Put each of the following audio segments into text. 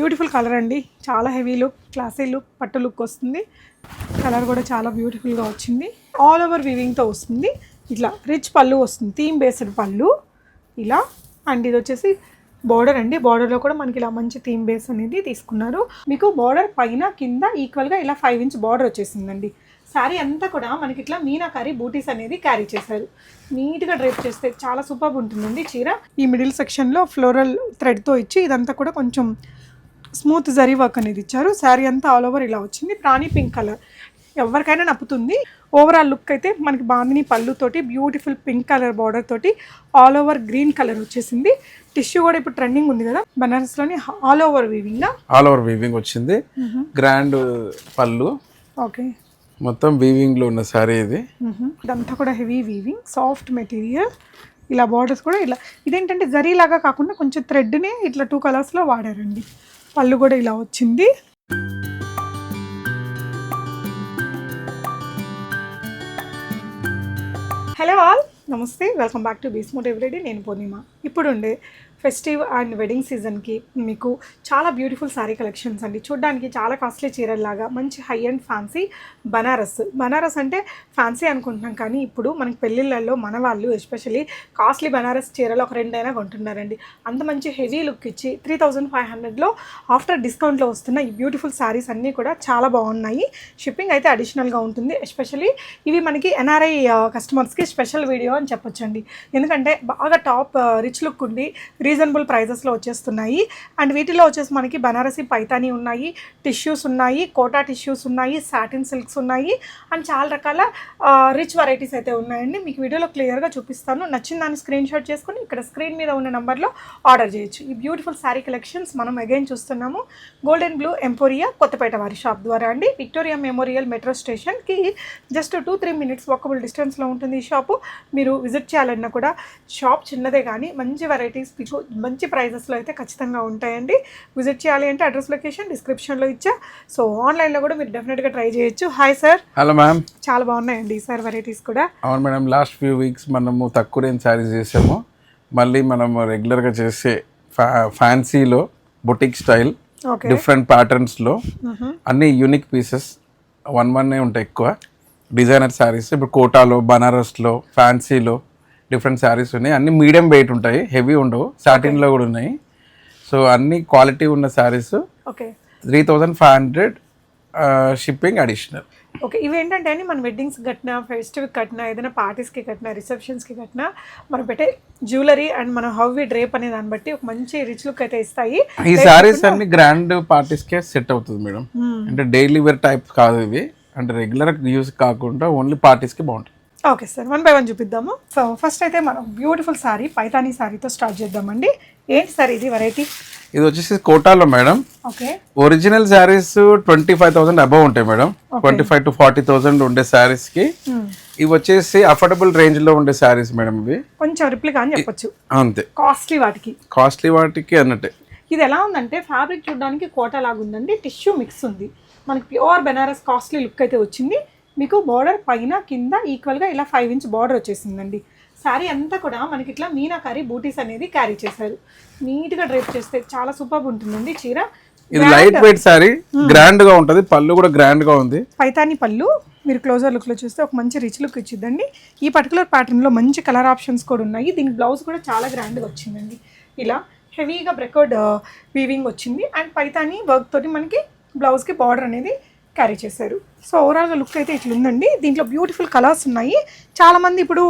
Beautiful colour అండి, చాలా heavy look, classy look, పట్టు లుక్ వస్తుంది. కలర్ కూడా చాలా బ్యూటిఫుల్గా వచ్చింది. ఆల్ ఓవర్ వీవింగ్తో వస్తుంది. ఇట్లా రిచ్ పళ్ళు వస్తుంది, థీమ్ బేస్డ్ పళ్ళు ఇలా. అండ్ ఇది వచ్చేసి బార్డర్ అండి, బార్డర్లో కూడా మనకి ఇలా మంచి థీమ్ బేస్ అనేది తీసుకున్నారు. మీకు బార్డర్ పైన కింద ఈక్వల్గా ఇలా 5 ఇంచ్ బార్డర్ వచ్చేసిందండి. శారీ అంతా కూడా మనకి ఇట్లా మీనాకారి బూటీస్ అనేది క్యారీ చేశారు. నీట్గా డ్రైప్ చేస్తే చాలా సూపర్గా ఉంటుందండి చీర. ఈ మిడిల్ సెక్షన్లో ఫ్లోరల్ థ్రెడ్తో ఇచ్చి ఇదంతా కూడా కొంచెం స్మూత్ జరీ వర్క్ అనేది ఇచ్చారు. శారీ అంతా ఆల్ ఓవర్ ఇలా వచ్చింది. ప్రాణి పింక్ కలర్ ఎవరికైనా నప్పుతుంది. ఓవరాల్ లుక్ అయితే మనకి బాందిని పళ్ళుతోటి బ్యూటిఫుల్ పింక్ కలర్ బార్డర్ తోటి ఆల్ ఓవర్ గ్రీన్ కలర్ వచ్చేసింది. టిష్యూ కూడా ఇప్పుడు ట్రెండింగ్ ఉంది కదా బనారస్లోని. ఆల్ ఓవర్ వీవింగ్ వచ్చింది. గ్రాండ్ పళ్ళు, ఓకే, మొత్తం వీవింగ్ లో ఉన్న సారీ ఇది. ఇదంతా కూడా హెవీ వీవింగ్, సాఫ్ట్ మెటీరియల్. ఇలా బార్డర్స్ కూడా ఇలా, ఇదేంటంటే జరీ లాగా కాకుండా కొంచెం థ్రెడ్ని ఇట్లా 2 కలర్స్లో వాడారండి. పళ్ళు కూడా ఇలా వచ్చింది. హలో ఆల్, నమస్తే, వెల్కమ్ బ్యాక్ టు బీస్మోట్ ఎవ్రీడే. నేను పూర్ణిమ. ఇప్పుడు ఉండే ఫెస్టివ్ అండ్ వెడ్డింగ్ సీజన్కి మీకు చాలా బ్యూటిఫుల్ శారీ కలెక్షన్స్ అండి. చూడడానికి చాలా కాస్ట్లీ చీరల్లాగా మంచి హై అండ్ ఫ్యాన్సీ బనారస్ అంటే ఫ్యాన్సీ అనుకుంటున్నాం, కానీ ఇప్పుడు మనకి పెళ్ళిళ్ళల్లో మన వాళ్ళు ఎస్పెషల్లీ కాస్ట్లీ బనారస్ చీరలు ఒక 2 అయినా కొంటున్నారండి. అంత మంచి హెవీ లుక్ ఇచ్చి 3500లో ఆఫ్టర్ డిస్కౌంట్లో వస్తున్న ఈ బ్యూటిఫుల్ శారీస్ అన్నీ కూడా చాలా బాగున్నాయి. షిప్పింగ్ అయితే అడిషనల్గా ఉంటుంది. ఎస్పెషల్లీ ఇవి మనకి ఎన్ఆర్ఐ కస్టమర్స్కి స్పెషల్ వీడియో అని చెప్పొచ్చండి. ఎందుకంటే బాగా టాప్ రిచ్ లుక్ ఉండి రీజనబుల్ ప్రైజెస్లో వచ్చేస్తున్నాయి. అండ్ వీటిలో వచ్చేసి మనకి బనారసి పైతానీ ఉన్నాయి, టిష్యూస్ ఉన్నాయి, కోటా టిష్యూస్ ఉన్నాయి, సాటిన్ సిల్క్స్ ఉన్నాయి, అండ్ చాలా రకాల రిచ్ వెరైటీస్ అయితే ఉన్నాయండి. మీకు వీడియోలో క్లియర్గా చూపిస్తాను. నచ్చిన దాన్ని స్క్రీన్ షాట్ చేసుకుని ఇక్కడ స్క్రీన్ మీద ఉన్న నెంబర్లో ఆర్డర్ చేయొచ్చు. ఈ బ్యూటిఫుల్ శారీ కలెక్షన్స్ మనం అగైన్ చూస్తున్నాము గోల్డెన్ బ్లూ ఎంపోరియా కొత్తపేట వారి షాప్ ద్వారా అండి. విక్టోరియా మెమోరియల్ మెట్రో స్టేషన్కి జస్ట్ 2-3 మినిట్స్ వాకబుల్ డిస్టెన్స్లో ఉంటుంది ఈ షాపు. మీరు విజిట్ చేయాలన్నా కూడా షాప్ చిన్నదే కానీ మంచి వెరైటీస్ మంచి ప్రైజెస్లో అయితే ఖచ్చితంగా ఉంటాయండి. విజిట్ చేయాలి అంటే అడ్రస్ లొకేషన్ డిస్క్రిప్షన్లో ఇచ్చా. సో ఆన్లైన్లో కూడా మీరు డెఫినెట్గా ట్రై చేయొచ్చు. Hi sir. Hello ma'am. చాలా బాగున్నాయండి సార్ వెరైటీస్ కూడా. అవును మేడం, లాస్ట్ ఫ్యూ వీక్స్ మనము తక్కువ రేంజ్ శారీస్ చేసాము. మళ్ళీ మనము రెగ్యులర్గా చేసే ఫ్యాన్సీలో బొటిక్ స్టైల్ డిఫరెంట్ ప్యాటర్న్స్లో అన్ని యూనిక్ పీసెస్ 1 ఉంటాయి ఎక్కువ డిజైనర్ శారీస్. ఇప్పుడు కోటాలో, బనారస్లో, ఫ్యాన్సీలో డిఫరెంట్ శారీస్ ఉన్నాయి. అన్ని మీడియం వెయిట్ ఉంటాయి, హెవీ ఉండవు. సాటిన్లో కూడా ఉన్నాయి. సో అన్ని క్వాలిటీ ఉన్న saris. Okay, 3500 shipping additional. Okay, ఇవి ఏంటంటే అని మన వెడ్డింగ్స్ కట్టినా, ఫెస్టివ్కి కట్టినా, ఏదైనా పార్టీస్కి కట్టినా, రిసెప్షన్స్కి కట్టినా మనం పెట్టే జ్యువెలరీ అండ్ మన హౌవీ డ్రేప్ అనే దాన్ని బట్టి ఒక మంచి రిచ్ లుక్ అయితే ఇస్తాయి. ఈ శారీస్ అన్ని గ్రాండ్ పార్టీస్కే సెట్ అవుతుంది మేడం. అంటే డైలీ వేర్ టైప్ కాదు ఇవి, అంటే రెగ్యులర్ యూస్ కాకుండా ఓన్లీ పార్టీస్కి బాగుంటాయి. ఓకే సార్, 1 by 1 చూపిద్దాము. సో ఫస్ట్ అయితే మనం బ్యూటిఫుల్ శారీ పైతానీ శారీతో స్టార్ట్ చేద్దామండి. ఏంటి సార్ ఇది వెరైటీ? ఇది వచ్చేసి కోటాలో madam. Okay, original saris 25,000 above ఉంటాయి మేడం. 25,000 to 40,000 ఉండే శారీస్ కి ఇవి వచ్చేసి అఫోర్డబుల్ రేంజ్ లో ఉండే శారీస్ మేడం. ఇవి కొంచెం రిప్లికా అని చెప్పొచ్చు. అంతే, కాస్ట్లీ వాటికి అన్నట్టే. ఇది ఎలా ఉందంటే ఫ్యాబ్రిక్ చూడడానికి కోటా లాగా ఉందండి. టిష్యూ మిక్స్ ఉంది. మనకి ప్యూర్ బెనారస్ కాస్ట్లీ లుక్ అయితే వచ్చింది. మీకు బార్డర్ పైన కింద ఈక్వల్గా ఇలా 5 ఇంచ్ బార్డర్ వచ్చేసిందండి. శారీ అంతా కూడా మనకి ఇట్లా మీనాకారి బూటీస్ అనేది క్యారీ చేశారు. నీట్గా డ్రైప్ చేస్తే చాలా సూపర్ ఉంటుందండి చీర. ఇది లైట్ వెయిట్ శారీ, గ్రాండ్ గా ఉంటుంది. పళ్ళు కూడా గ్రాండ్ గా ఉంది. పైతానీ పళ్ళు మీరు క్లోజర్ లుక్లో చూస్తే ఒక మంచి రిచ్ లుక్ ఇచ్చిద్దండి. ఈ పర్టికులర్ ప్యాటర్న్లో మంచి కలర్ ఆప్షన్స్ కూడా ఉన్నాయి. దీనికి బ్లౌజ్ కూడా చాలా గ్రాండ్గా వచ్చిందండి. ఇలా హెవీగా బ్రెకౌడ్ వీవింగ్ వచ్చింది. అండ్ పైతానీ వర్క్ తోటి మనకి బ్లౌజ్కి బార్డర్ అనేది క్యారీ చేశారు. సో ఓవరాల్గా లుక్ అయితే ఇట్లా ఉందండి. దీంట్లో బ్యూటిఫుల్ కలర్స్ ఉన్నాయి. చాలామంది ఇప్పుడు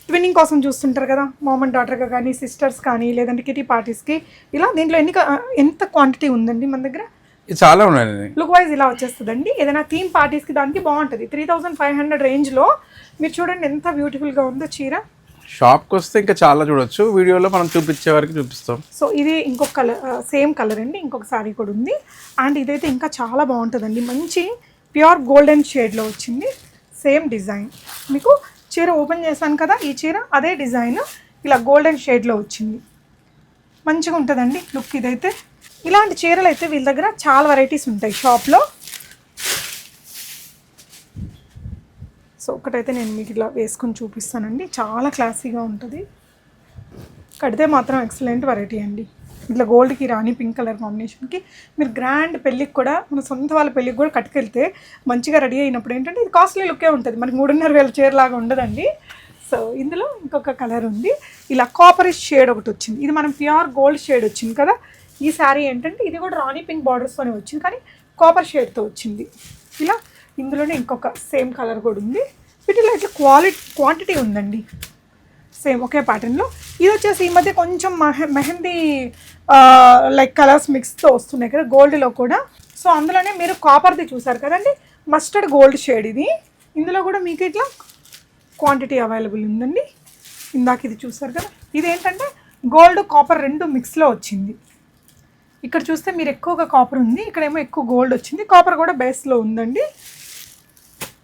ట్విన్నింగ్ కోసం చూస్తుంటారు కదా, మామ్ అండ్ డాటర్గా కానీ, సిస్టర్స్ కానీ, లేదంటే కిటీ పార్టీస్కి. ఇలా దీంట్లో ఎంత క్వాంటిటీ ఉందండి మన దగ్గర? చాలా ఉన్నాయి. లుక్ వైజ్ ఇలా వచ్చేస్తుందండి. ఏదైనా థీమ్ పార్టీస్కి దానికి బాగుంటుంది. 3500 రేంజ్లో మీరు చూడండి ఎంత బ్యూటిఫుల్గా ఉందో చీర. షాప్కి వస్తే ఇంకా చాలా చూడొచ్చు, వీడియోలో మనం చూపించే వరకు చూపిస్తాం. సో ఇది ఇంకొక కలర్, సేమ్ కలర్ అండి. ఇంకొక శారీ కూడా ఉంది. అండ్ ఇదైతే ఇంకా చాలా బాగుంటుందండి. మంచి ప్యూర్ గోల్డెన్ షేడ్లో వచ్చింది. Same design. మీకు చీర ఓపెన్ చేశాను కదా, ఈ చీర అదే డిజైన్ ఇలా గోల్డెన్ షేడ్లో వచ్చింది. మంచిగా ఉంటుందండి లుక్ ఇదైతే. ఇలాంటి చీరలు అయితే వీళ్ళ దగ్గర చాలా వెరైటీస్ ఉంటాయి షాప్లో. సో ఒకటైతే నేను మీకు ఇలా వేసుకొని చూపిస్తానండి. చాలా క్లాసీగా ఉంటుంది. కడితే మాత్రం ఎక్సలెంట్ వెరైటీ అండి. ఇట్లా గోల్డ్కి రాణి పింక్ కలర్ కాంబినేషన్కి మీరు గ్రాండ్ పెళ్ళికి కూడా మన సొంత వాళ్ళ పెళ్ళికి కూడా కట్టుకెళ్తే మంచిగా రెడీ అయినప్పుడు ఏంటంటే ఇది కాస్ట్లీ లుక్కే ఉంటుంది, మనకి 3,500 చీరలాగా ఉండదండి. సో ఇందులో ఇంకొక కలర్ ఉంది, ఇలా కాపరిష్ షేడ్ ఒకటి వచ్చింది, ఇది మనం ప్యూర్ గోల్డ్ షేడ్ వచ్చింది కదా. ఈ శారీ ఏంటంటే ఇది కూడా రాణి పింక్ బార్డర్స్తోనే వచ్చింది కానీ కాపర్ షేడ్తో వచ్చింది. ఇలా ఇందులోనే ఇంకొక సేమ్ కలర్ కూడా ఉంది. వీటిలో ఇట్లా క్వాంటిటీ ఉందండి సేమ్ ఒకే ప్యాటర్న్లో. ఇది వచ్చేసి ఈ మధ్య కొంచెం మెహందీ లైక్ కలర్స్ మిక్స్తో వస్తున్నాయి కదా గోల్డ్లో కూడా. సో అందులోనే మీరు కాపర్ది చూసారు కదండి, మస్టర్డ్ గోల్డ్ షేడ్ ఇది. ఇందులో కూడా మీకు ఇట్లా క్వాంటిటీ అవైలబుల్ ఉందండి. ఇందాక ఇది చూసారు కదా, ఇది ఏంటంటే గోల్డ్ కాపర్ రెండు మిక్స్లో వచ్చింది. ఇక్కడ చూస్తే మీరు ఎక్కువగా కాపర్ ఉంది, ఇక్కడేమో ఎక్కువ గోల్డ్ వచ్చింది, కాపర్ కూడా బేస్లో ఉందండి.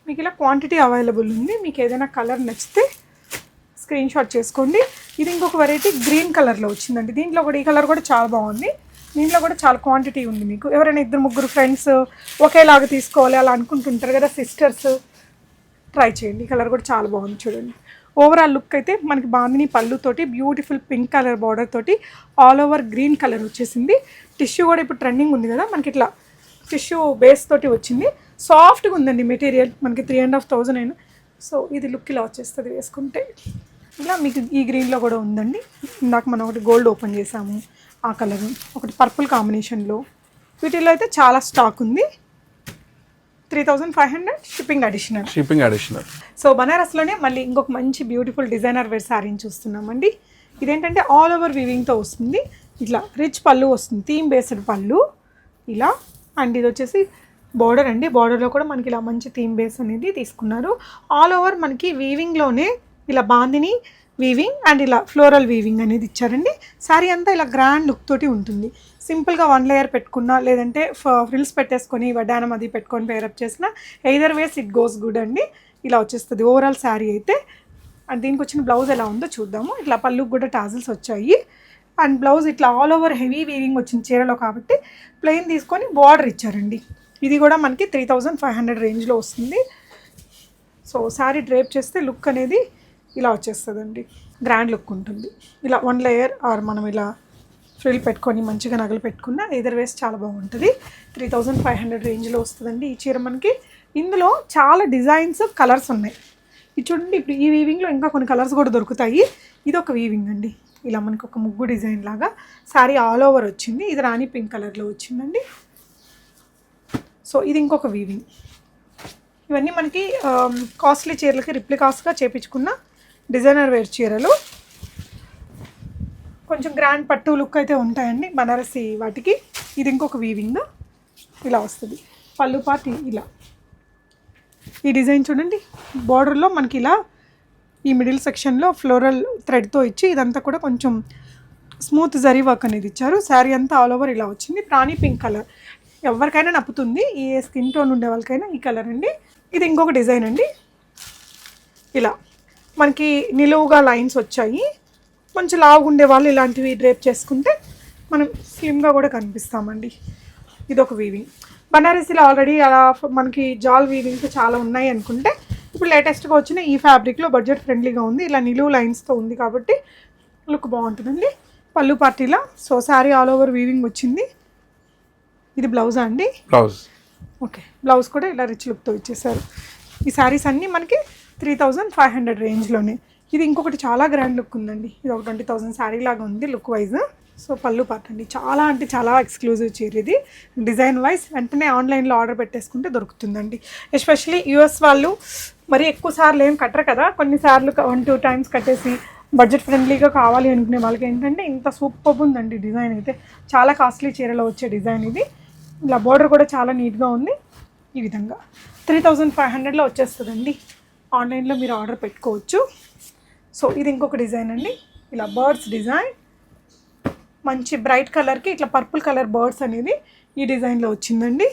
మీకు ఇలా క్వాంటిటీ అవైలబుల్ ఉంది. మీకు ఏదైనా కలర్ నచ్చితే స్క్రీన్ షాట్ చేసుకోండి. ఇది ఇంకొక వెరైటీ గ్రీన్ కలర్లో వచ్చిందండి, దీంట్లో కూడా ఈ కలర్ కూడా చాలా బాగుంది. దీంట్లో కూడా చాలా క్వాంటిటీ ఉంది. మీకు ఎవరైనా 2-3 ఫ్రెండ్స్ ఒకేలాగా తీసుకోవాలి అలా అనుకుంటుంటారు కదా సిస్టర్స్, ట్రై చేయండి. ఈ కలర్ కూడా చాలా బాగుంది చూడండి. ఓవరాల్ లుక్ అయితే మనకి బాందిని పళ్ళుతోటి బ్యూటిఫుల్ పింక్ కలర్ బార్డర్ తోటి ఆల్ ఓవర్ గ్రీన్ కలర్ వచ్చేసింది. టిష్యూ కూడా ఇప్పుడు ట్రెండింగ్ ఉంది కదా, మనకి ఇట్లా టిష్యూ బేస్ తోటి వచ్చింది. సాఫ్ట్గా ఉందండి మెటీరియల్, మనకి 3,500 అయినా. సో ఇది లుక్ ఇలా వచ్చేస్తుంది వేసుకుంటే. ఇలా మీకు ఈ గ్రీన్లో కూడా ఉందండి. ఇందాక మనం ఒకటి గోల్డ్ ఓపెన్ చేసాము ఆ కలరు, ఒకటి పర్పుల్ కాంబినేషన్లో. వీటిల్లో అయితే చాలా స్టాక్ ఉంది. 3,500 షిప్పింగ్ అడిషనల్. సో బనారస్లోనే మళ్ళీ ఇంకొక మంచి బ్యూటిఫుల్ డిజైనర్ వేర్ శారీని చూస్తున్నామండి. ఇదేంటంటే ఆల్ ఓవర్ వీవింగ్తో వస్తుంది, ఇట్లా రిచ్ పళ్ళు వస్తుంది, థీమ్ బేస్డ్ పళ్ళు ఇలా. అండ్ ఇది వచ్చేసి బార్డర్ అండి, బార్డర్లో కూడా మనకి ఇలా మంచి థీమ్ బేస్ అనేది తీసుకున్నారు. ఆల్ ఓవర్ మనకి వీవింగ్లోనే ఇలా బాందిని వీవింగ్ అండ్ ఇలా ఫ్లోరల్ వీవింగ్ అనేది ఇచ్చారండి. శారీ అంతా ఇలా గ్రాండ్ లుక్ తోటి ఉంటుంది. సింపుల్గా 1 లేయర్ పెట్టుకున్నా లేదంటే ఫ్రిల్స్ పెట్టేసుకొని వడ్డానం అది పెట్టుకొని పేరప్ చేసిన either ways it goes good అండి. ఇలా వచ్చేస్తుంది ఓవరాల్ శారీ అయితే. అండ్ దీనికి వచ్చిన బ్లౌజ్ ఎలా ఉందో చూద్దాము. ఇట్లా పళ్ళుకి కూడా టాజిల్స్ వచ్చాయి అండ్ బ్లౌజ్ ఇట్లా ఆల్ ఓవర్ హెవీ వీవింగ్ వచ్చింది చీరలో కాబట్టి ప్లెయిన్ తీసుకొని బార్డర్ ఇచ్చారండి. ఇది కూడా మనకి 3,500 రేంజ్లో వస్తుంది. సో శారీ డ్రేప్ చేస్తే లుక్ అనేది ఇలా వచ్చేస్తుందండి, గ్రాండ్ లుక్ ఉంటుంది. ఇలా 1 లేయర్ ఆర్ మనం ఇలా ఫ్రిల్ పెట్టుకొని మంచిగా నగలు పెట్టుకున్న ఎదర్ వేస్ చాలా బాగుంటుంది. 3,500 రేంజ్లో వస్తుందండి ఈ చీర మనకి. ఇందులో చాలా డిజైన్స్ కలర్స్ ఉన్నాయి. ఇది చూడండి, ఇప్పుడు ఈ వీవింగ్లో ఇంకా కొన్ని కలర్స్ కూడా దొరుకుతాయి. ఇది ఒక వీవింగ్ అండి, ఇలా మనకి ఒక ముగ్గు డిజైన్ లాగా శారీ ఆల్ ఓవర్ వచ్చింది. ఇది రాణి పింక్ కలర్లో వచ్చిందండి. సో ఇది ఇంకొక వీవింగ్. ఇవన్నీ మనకి కాస్ట్లీ చీరలకి రిప్లికాస్గా చేపించుకున్న డిజైనర్ వేర్ చీరలు. కొంచెం గ్రాండ్ పట్టు లుక్ అయితే ఉంటాయండి బనారసి వాటికి. ఇది ఇంకొక వీవింగ్ ఇలా వస్తుంది. పళ్ళు పార్ట్ ఇలా ఈ డిజైన్ చూడండి, బార్డర్లో మనకి ఇలా ఈ మిడిల్ సెక్షన్లో ఫ్లోరల్ థ్రెడ్తో ఇచ్చి ఇదంతా కూడా కొంచెం స్మూత్ జరీ వర్క్ అనేది ఇచ్చారు. శారీ అంతా ఆల్ ఓవర్ ఇలా వచ్చింది. రాణి పింక్ కలర్ ఎవరికైనా నప్పుతుంది, ఈ స్కిన్ టోన్ ఉండే వాళ్ళకైనా ఈ కలర్ అండి. ఇది ఇంకొక డిజైన్ అండి, ఇలా మనకి నిలువుగా లైన్స్ వచ్చాయి. కొంచెం లావుగా ఉండే వాళ్ళు ఇలాంటివి డ్రేప్ చేసుకుంటే మనం స్లిమ్గా కూడా కనిపిస్తామండి. ఇదొక వీవింగ్. బనారసీలో ఆల్రెడీ అలా మనకి జాల్ వీవింగ్స్ చాలా ఉన్నాయి అనుకుంటే ఇప్పుడు లేటెస్ట్గా వచ్చిన ఈ ఫ్యాబ్రిక్లో బడ్జెట్ ఫ్రెండ్లీగా ఉంది. ఇలా నిలువు లైన్స్తో ఉంది కాబట్టి లుక్ బాగుంటుందండి. పళ్ళు పార్టీలా. So sari all over weaving వచ్చింది. ఇది బ్లౌజా అండి? బ్లౌజ్. ఓకే, బ్లౌజ్ కూడా ఇలా రిచ్ లుక్తో ఇచ్చేసారు. ఈ శారీస్ అన్నీ మనకి 3,500 రేంజ్లోనే. ఇది ఇంకొకటి చాలా గ్రాండ్ లుక్ ఉందండి. ఇది ఒక 20,000 శారీ లాగా ఉంది లుక్ వైజ్. సో పళ్ళు పార్ట్ అండి, చాలా అంటే చాలా ఎక్స్క్లూజివ్ చీర ఇది. డిజైన్ వైజ్ వెంటనే ఆన్లైన్లో ఆర్డర్ పెట్టేసుకుంటే దొరుకుతుందండి. ఎస్పెషల్లీ యూఎస్ వాళ్ళు మరి ఎక్కువ సార్లు ఏం కట్టరు కదా, కొన్నిసార్లు 1-2 టైమ్స్ కట్టేసి బడ్జెట్ ఫ్రెండ్లీగా కావాలి అనుకునే వాళ్ళకి ఏంటంటే ఇంత సూపర్ ఉందండి డిజైన్ అయితే. చాలా కాస్ట్లీ చీరలో వచ్చే డిజైన్ ఇది. ఇలా బోర్డర్ కూడా చాలా నీట్గా ఉంది. ఈ విధంగా 3,500లో వచ్చేస్తుందండి. ఆన్లైన్లో మీరు ఆర్డర్ పెట్టుకోవచ్చు. సో ఇది ఇంకొక డిజైన్ అండి, ఇలా బర్డ్స్ డిజైన్. మంచి బ్రైట్ కలర్కి ఇట్లా పర్పుల్ కలర్ బర్డ్స్ అనేది ఈ డిజైన్లో వచ్చిందండి.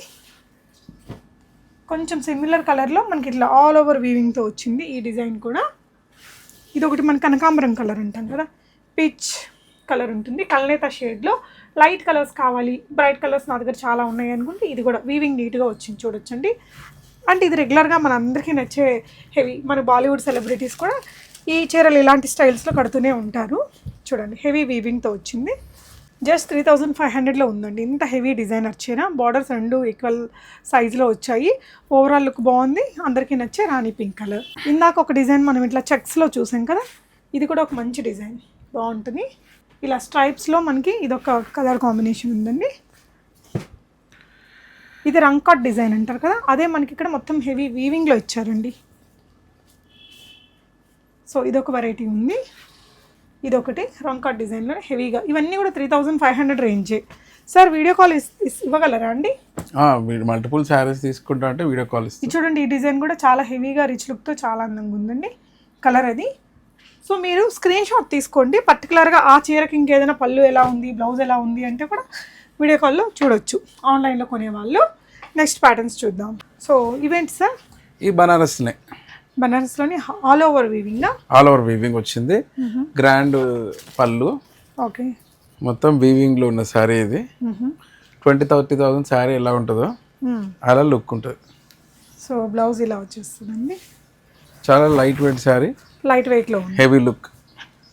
కొంచెం సిమిలర్ కలర్లో మనకి ఇట్లా ఆల్ ఓవర్ వీవింగ్తో వచ్చింది ఈ డిజైన్ కూడా. ఇది ఒకటి మన కనకాంబరం కలర్ అంటాం కదా, పిచ్ కలర్ ఉంటుంది. కల్నేత షేడ్లో లైట్ కలర్స్ కావాలి, బ్రైట్ కలర్స్ నా దగ్గర చాలా ఉన్నాయి అనుకుంటే ఇది కూడా వీవింగ్ నీట్గా వచ్చింది చూడొచ్చండి. అంటే ఇది రెగ్యులర్గా మన అందరికీ నచ్చే హెవీ, మన బాలీవుడ్ సెలబ్రిటీస్ కూడా ఈ చీరలు ఇలాంటి స్టైల్స్లో కడుతూనే ఉంటారు. చూడండి హెవీ వీవింగ్తో వచ్చింది. జస్ట్ 3500లో ఉందండి. ఇంత హెవీ డిజైనర్ చీర, బార్డర్స్ రెండు ఈక్వల్ సైజులో వచ్చాయి. ఓవరాల్ లుక్ బాగుంది, అందరికీ నచ్చే రాణి పింక్ కలర్. ఇందాక ఒక డిజైన్ మనం ఇట్లా చెక్స్లో చూసాం కదా, ఇది కూడా ఒక మంచి డిజైన్, బాగుంటుంది. ఇలా స్ట్రైప్స్లో మనకి ఇదొక కలర్ కాంబినేషన్ ఉందండి. ఇది రంకాట్ డిజైన్ అంటారు కదా, అదే మనకి ఇక్కడ మొత్తం హెవీ వీవింగ్లో ఇచ్చారండి. సో ఇదొక వెరైటీ ఉంది. ఇదొకటి రంకాట్ డిజైన్లో హెవీగా, ఇవన్నీ కూడా 3500 రేంజే. సార్ వీడియో కాల్ ఇవ్వగలరా అండి? మల్టిపుల్ శారీస్ తీసుకుంటా అంటే వీడియో కాల్ ఇస్తాను. ఇది చూడండి, ఈ డిజైన్ కూడా చాలా హెవీగా రిచ్ లుక్తో చాలా అందంగా ఉందండి కలర్ అది. సో మీరు స్క్రీన్ షాట్ తీసుకోండి, పర్టికులర్గా ఆ చీరకి ఇంకేదైనా పళ్ళు ఎలా ఉంది, బ్లౌజ్ ఎలా ఉంది అంటే కూడా వీడియో కాల్లో చూడొచ్చు ఆన్లైన్లో కొనేవాళ్ళు. నెక్స్ట్ ప్యాటర్న్స్ చూద్దాం. సో ఇవేంటి సార్? ఈ బనారస్నే, బనారస్లోని ఆల్ ఓవర్ వీవింగ్ వచ్చింది. గ్రాండ్ పళ్ళు, ఓకే, మొత్తం వీవింగ్లో ఉన్న శారీ ఇది. 20,000-30,000 శారీ ఎలా ఉంటుందో అలా లుక్ ఉంటుంది. సో బ్లౌజ్ ఇలా వచ్చేస్తుందండి. చాలా లైట్ వెయిట్ శారీ, లైట్ వెయిట్లో ఉంది, హెవీ లుక్.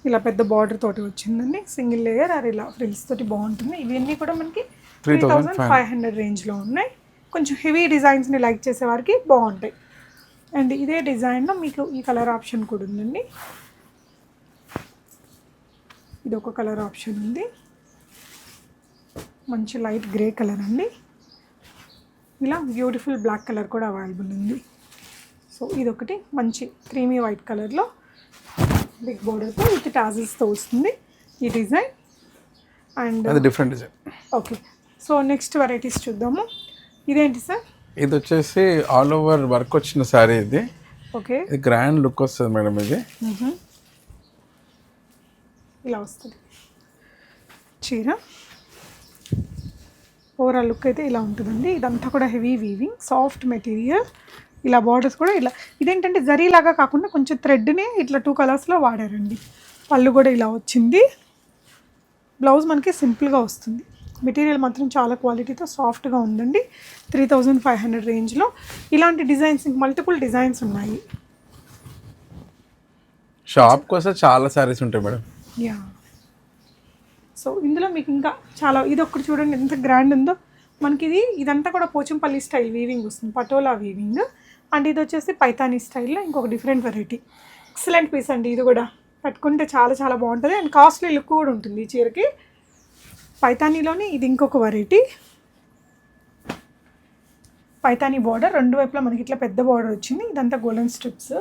ఇలా పెద్ద బార్డర్ తోటి వచ్చిందండి, సింగిల్ లేయర్ అది ఇలా ఫ్రిల్స్ తోటి బాగుంటుంది. ఇవన్నీ కూడా మనకి 3500 రేంజ్లో ఉన్నాయి. కొంచెం హెవీ డిజైన్స్ని లైక్ చేసే వారికి బాగుంటాయి. అండ్ ఇదే డిజైన్లో మీకు ఈ కలర్ ఆప్షన్ కూడా ఉందండి. ఇది ఒక కలర్ ఆప్షన్ ఉంది, మంచి లైట్ గ్రే కలర్ అండి. ఇలా బ్యూటిఫుల్ బ్లాక్ కలర్ కూడా అవైలబుల్ ఉంది. సో ఇదొకటి మంచి క్రీమీ వైట్ కలర్లో బిగ్ బోర్డర్తో విత్ టాజిల్స్తో వస్తుంది ఈ డిజైన్. అండ్ అది different design. Okay, so next varieties చూద్దాము. ఇదేంటి సార్? ఇది వచ్చేసి ఆల్ ఓవర్ వర్క్ వచ్చిన శారీ ఇది. ఓకే, ఇది గ్రాండ్ లుక్ వస్తుంది మేడం. ఇది ఇలా వస్తుంది చీర. ఓవరాల్ లుక్ అయితే ఇలా ఉంటుందండి. ఇదంతా కూడా హెవీ వీవింగ్, సాఫ్ట్ మెటీరియల్. ఇలా బార్డర్స్ కూడా ఇలా, ఇదేంటంటే జరీలాగా కాకుండా కొంచెం థ్రెడ్ని ఇట్లా 2 కలర్స్లో వాడారండి. పళ్ళు కూడా ఇలా వచ్చింది. బ్లౌజ్ మనకి సింపుల్గా వస్తుంది. మెటీరియల్ మాత్రం చాలా క్వాలిటీతో సాఫ్ట్గా ఉందండి. 3500 రేంజ్లో ఇలాంటి డిజైన్స్ మల్టిపుల్ డిజైన్స్ ఉన్నాయి. షాప్కి వస్తే చాలా శారీస్ ఉంటాయి మేడం. యా, సో ఇందులో మీకు ఇంకా చాలా, ఇది ఒక్కటి చూడండి ఎంత గ్రాండ్ ఉందో మనకి. ఇదంతా కూడా పోచంపల్లి స్టైల్ వీవింగ్ వస్తుంది, పటోలా వీవింగ్. అండ్ ఇది వచ్చేసి పైతానీ స్టైల్లో ఇంకొక డిఫరెంట్ వెరైటీ. ఎక్సలెంట్ పీస్ అండి, ఇది కూడా కట్టుకుంటే చాలా చాలా బాగుంటుంది. అండ్ కాస్ట్లీ లుక్ కూడా ఉంటుంది ఈ చీరకి. పైతానీలోని ఇది ఇంకొక వెరైటీ. పైతానీ బార్డర్ రెండు వైపులా మనకి ఇట్లా పెద్ద బార్డర్ వచ్చింది. ఇదంతా గోల్డెన్ స్ట్రిప్స్.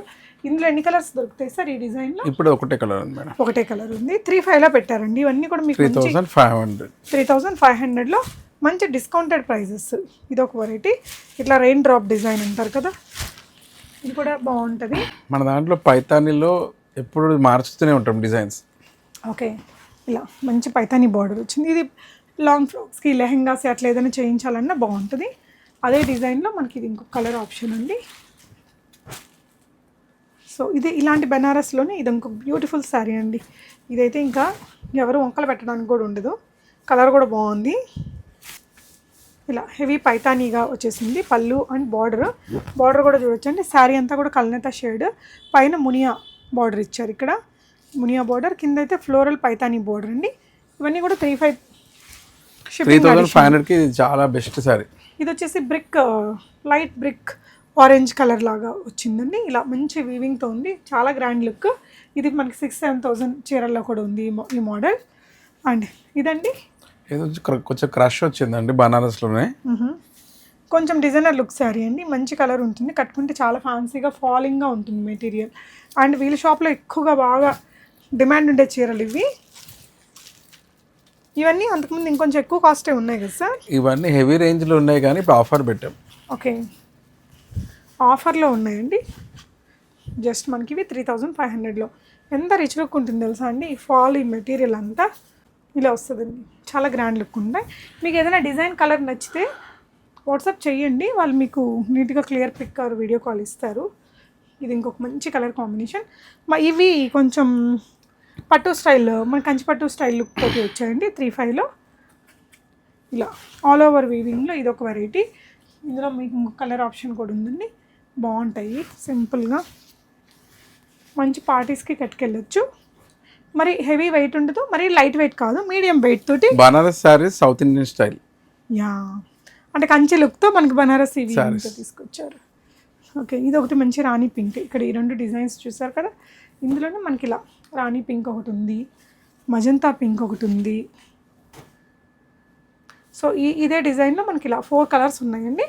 ఇందులో ఎన్ని కలర్స్ దొరుకుతాయి సార్ ఈ డిజైన్లో? ఇప్పుడు ఒకటే కలర్ ఉంది మేడం. ఒకటే కలర్ ఉంది. 3500లో పెట్టారండి. ఇవన్నీ కూడా మీకు 3500లో మంచి డిస్కౌంటెడ్ ప్రైజెస్. ఇది ఒక వెరైటీ, ఇట్లా రెయిన్ డ్రాప్ డిజైన్ అంటారు కదా, ఇది కూడా బాగుంటుంది. మన దాంట్లో పైతానీలో ఎప్పుడు మార్చుతూనే ఉంటాం డిజైన్స్. ఓకే, ఇలా మంచి పైతానీ బార్డర్ వచ్చింది. ఇది లాంగ్ ఫ్రాక్స్కి, లెహెంగాస్ అట్లా ఏదైనా చేయించాలన్నా బాగుంటుంది. అదే డిజైన్లో మనకి ఇది ఇంకొక కలర్ ఆప్షన్ ఉంది. సో ఇది ఇలాంటి బెనారస్లోనే ఇది ఇంకొక బ్యూటిఫుల్ శారీ అండి. ఇదైతే ఇంకా ఎవరు వంకలు పెట్టడానికి కూడా ఉండదు. కలర్ కూడా బాగుంది. ఇలా హెవీ పైతానీగా వచ్చేసింది పళ్ళు అండ్ బార్డర్ కూడా చూడొచ్చు అండి. శారీ అంతా కూడా కల్నేత షేడ్, పైన మునియా బార్డర్ ఇచ్చారు. ఇక్కడ మునియా బార్డర్, కింద అయితే ఫ్లోరల్ పైతానీ బార్డర్ అండి. ఇవన్నీ కూడా 3500కి ఇది చాలా బెస్ట్ శారీ. ఇది వచ్చేసి brick, light brick orange colour లాగా వచ్చిందండి. ఇలా మంచి వీవింగ్తో ఉంది, చాలా గ్రాండ్ లుక్. ఇది మనకి 6,000-7,000 చీరల్లో కూడా ఉంది ఈ మోడల్. అండ్ ఇదండి ఏదో కొంచెం క్రష్ వచ్చిందండి బనారస్లోనే. కొంచెం డిజైనర్ లుక్ శారీ అండి. మంచి కలర్ ఉంటుంది, కట్టుకుంటే చాలా ఫ్యాన్సీగా ఫాలింగ్గా ఉంటుంది మెటీరియల్. అండ్ వీళ్ళ షాప్లో ఎక్కువగా బాగా డిమాండ్ ఉండే చీరలు ఇవి. ఇవన్నీ అంతకుముందు ఇంకొంచెం ఎక్కువ కాస్టే ఉన్నాయి కదా సార్? ఇవన్నీ హెవీ రేంజ్లో ఉన్నాయి కానీ ఇప్పుడు ఆఫర్ పెట్టాం. ఓకే, ఆఫర్లో ఉన్నాయండి. జస్ట్ మనకి ఇవి 3500లో. ఎంత రిచ్ లుక్ ఉంటుంది తెలుసా అండి. ఈ ఫాల్, ఈ మెటీరియల్ అంతా ఇలా వస్తుందండి, చాలా గ్రాండ్ లుక్ ఉంటాయి. మీకు ఏదైనా డిజైన్ కలర్ నచ్చితే వాట్సాప్ చేయండి, వాళ్ళు మీకు నీట్గా clear pic or video call ఇస్తారు. ఇది ఇంకొక మంచి కలర్ కాంబినేషన్. ఇవి కొంచెం పట్టు స్టైల్, మన కంచి పట్టు స్టైల్ లుక్ తోటి వచ్చాయండి 3500లో. ఇలా ఆల్ ఓవర్ వీవింగ్లో ఇది ఒక వెరైటీ. ఇందులో మీకు ఇంకొక కలర్ ఆప్షన్ కూడా ఉందండి. బాగుంటాయి, సింపుల్గా మంచి పార్టీస్కి కట్టుకెళ్ళచ్చు. మరి హెవీ వెయిట్ ఉండదు, మరి లైట్ వెయిట్ కాదు, మీడియం వెయిట్ తోటి. Banaras saris south Indian style. Yeah, అంటే కంచి లుక్తో మనకి బనారస్ తీసుకొచ్చారు. ఓకే, ఇది ఒకటి మంచి రాణి పింక్. ఇక్కడ ఈ 2 డిజైన్స్ చూసారు కదా, ఇందులోనే మనకి ఇలా రాణి పింక్ ఒకటి ఉంది, మజంతా పింక్ ఒకటి ఉంది. సో ఇదే డిజైన్లో మనకి ఇలా 4 కలర్స్ ఉన్నాయండి.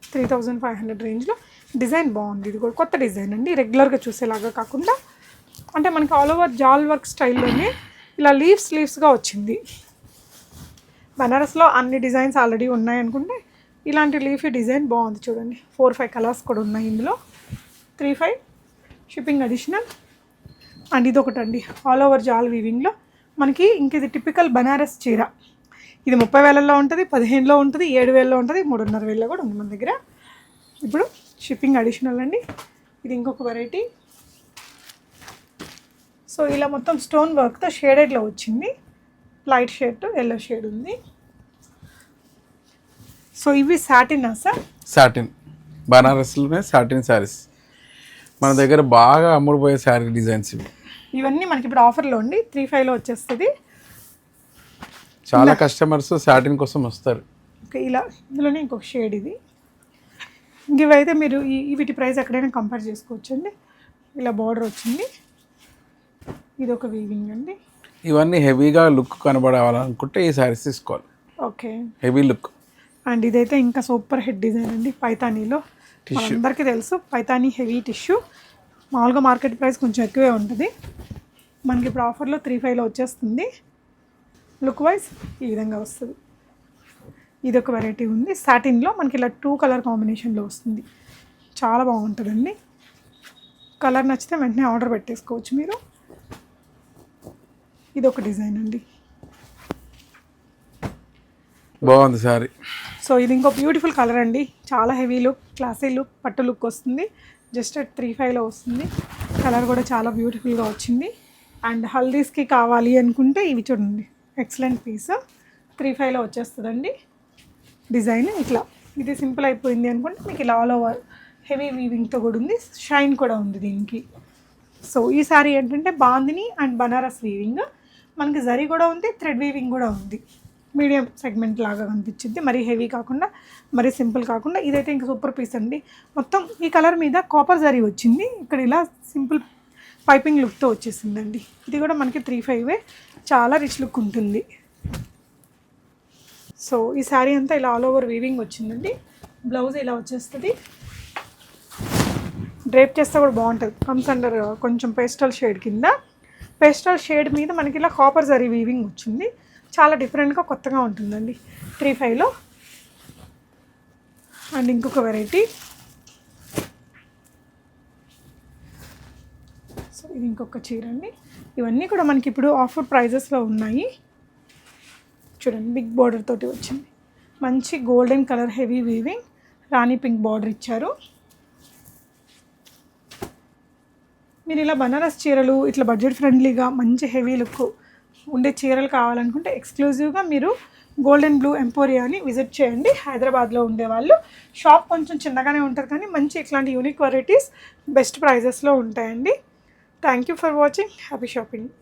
3500 రేంజ్లో. డిజైన్ బాగుంది, ఇది కూడా కొత్త డిజైన్ అండి, రెగ్యులర్గా చూసేలాగా కాకుండా అంటే మనకి ఆల్ ఓవర్ జాల్ వర్క్ స్టైల్లోనే ఇలా లీవ్స్గా వచ్చింది. బనారస్లో అన్ని డిజైన్స్ ఆల్రెడీ ఉన్నాయనుకుంటే ఇలాంటి లీఫీ డిజైన్ బాగుంది చూడండి. 4-5 కలర్స్ కూడా ఉన్నాయి ఇందులో. 35 షిప్పింగ్ అడిషనల్. అండ్ ఇది ఒకటండి ఆల్ ఓవర్ జాల్ వీవింగ్లో మనకి. ఇంక ఇది టిపికల్ బనారస్ చీర. ఇది 30,000లో ఉంటుంది, 15,000లో ఉంటుంది, 7,000లో ఉంటుంది, 3,500లో కూడా ఉంది మన దగ్గర. ఇప్పుడు షిప్పింగ్ అడిషనల్ అండి. ఇది ఇంకొక వెరైటీ. సో ఇలా మొత్తం స్టోన్ వర్క్తో షేడెడ్లో వచ్చింది. లైట్ షేడ్, ఎల్లో షేడ్ ఉంది. సో ఇవి సాటినా సార్? సాటిన్, బనారస్లోనే సాటిన్ శారీస్ మన దగ్గర బాగా అమ్ముడుపోయే శారీ డిజైన్స్ ఇవి. ఇవన్నీ మనకి ఇప్పుడు ఆఫర్లో ఉండి 35లో వచ్చేస్తుంది. చాలా కస్టమర్స్ సాటిన్ కోసం వస్తారు. ఓకే, ఇలా ఇందులోనే ఇంకొక షేడ్ ఇది. ఇవైతే మీరు వీటి ప్రైస్ ఎక్కడైనా కంపేర్ చేసుకోవచ్చండి. ఇలా బార్డర్ వచ్చింది. ఇది ఒక వీవింగ్ అండి. ఇవన్నీ హెవీగా లుక్ కనబడాలనుకుంటే ఈ శారీస్ తీసుకోవాలి. Okay, heavy look. అండ్ ఇదైతే ఇంకా సూపర్ హిట్ డిజైన్ అండి, పైతానీలో. అందరికీ తెలుసు పైతానీ హెవీ టిష్యూ. మామూలుగా మార్కెట్ ప్రైస్ కొంచెం ఎక్కువే ఉంటుంది, మనకి ఇప్పుడు ఆఫర్లో 35లో వచ్చేస్తుంది. లుక్ వైజ్ ఈ విధంగా వస్తుంది. ఇది ఒక వెరైటీ ఉంది సాటిన్లో, మనకి ఇలా 2 కలర్ కాంబినేషన్లో వస్తుంది. చాలా బాగుంటుందండి. కలర్ నచ్చితే వెంటనే ఆర్డర్ పెట్టేసుకోవచ్చు మీరు. ఇది ఒక డిజైన్ అండి, బాగుంది సారీ. సో ఇది ఇంకో బ్యూటిఫుల్ కలర్ అండి, చాలా హెవీ లుక్, క్లాసీ లుక్, పట్టు లుక్ వస్తుంది. జస్ట్ 35లో వస్తుంది. కలర్ కూడా చాలా బ్యూటిఫుల్గా వచ్చింది. అండ్ హల్దీస్కి కావాలి అనుకుంటే ఇవి చూడండి, ఎక్సలెంట్ పీస్. 35లో వచ్చేస్తుందండి. డిజైన్ ఇట్లా, ఇది సింపుల్ అయిపోయింది అనుకుంటే మీకు ఇలా ఆల్ ఓవర్ హెవీ వీవింగ్తో కూడా ఉంది, షైన్ కూడా ఉంది దీనికి. సో ఈ సారీ ఏంటంటే బాందిని అండ్ బనారస్ వీవింగ్, మనకి జరీ కూడా ఉంది, థ్రెడ్ వీవింగ్ కూడా ఉంది. మీడియం సెగ్మెంట్ లాగా కనిపించింది, మరీ హెవీ కాకుండా మరీ సింపుల్ కాకుండా. ఇదైతే ఇంకా సూపర్ పీస్ అండి. మొత్తం ఈ కలర్ మీద కాపర్ జరీ వచ్చింది, ఇక్కడ ఇలా సింపుల్ పైపింగ్ లుక్తో వచ్చేసిందండి. ఇది కూడా మనకి 35 చాలా రిచ్ లుక్ ఉంటుంది. సో ఈ శారీ అంతా ఇలా ఆల్ ఓవర్ వీవింగ్ వచ్చిందండి. బ్లౌజ్ ఇలా వచ్చేస్తుంది. డ్రేప్ చేస్తే కూడా బాగుంటుంది. కమ్స్ అండర్ కొంచెం పేస్టల్ షేడ్ కింద, పేస్టల్ షేడ్ మీద మనకి ఇలా కాపర్ జరీ వీవింగ్ వచ్చింది. చాలా డిఫరెంట్గా కొత్తగా ఉంటుందండి 35లో. అండ్ ఇంకొక వెరైటీ, సో ఇది ఇంకొక చీర అండి. ఇవన్నీ కూడా మనకి ఇప్పుడు ఆఫర్ ప్రైజెస్లో ఉన్నాయి. చూడండి, బిగ్ బార్డర్ తోటి వచ్చింది. మంచి గోల్డెన్ కలర్ హెవీ వీవింగ్, రాణి పింక్ బార్డర్ ఇచ్చారు. మీరు ఇలా బనారస్ చీరలు ఇట్లా బడ్జెట్ ఫ్రెండ్లీగా మంచి హెవీ లుక్ ఉండే చీరలు కావాలనుకుంటే ఎక్స్క్లూజివ్గా మీరు గోల్డెన్ బ్లూ ఎంపోరియాని విజిట్ చేయండి. హైదరాబాద్లో ఉండేవాళ్ళు. షాప్ కొంచెం చిన్నగానే ఉంటుంది కానీ మంచి ఇట్లాంటి యూనిక్ వెరైటీస్ బెస్ట్ ప్రైజెస్లో ఉంటాయండి. Thank you for watching. Happy shopping.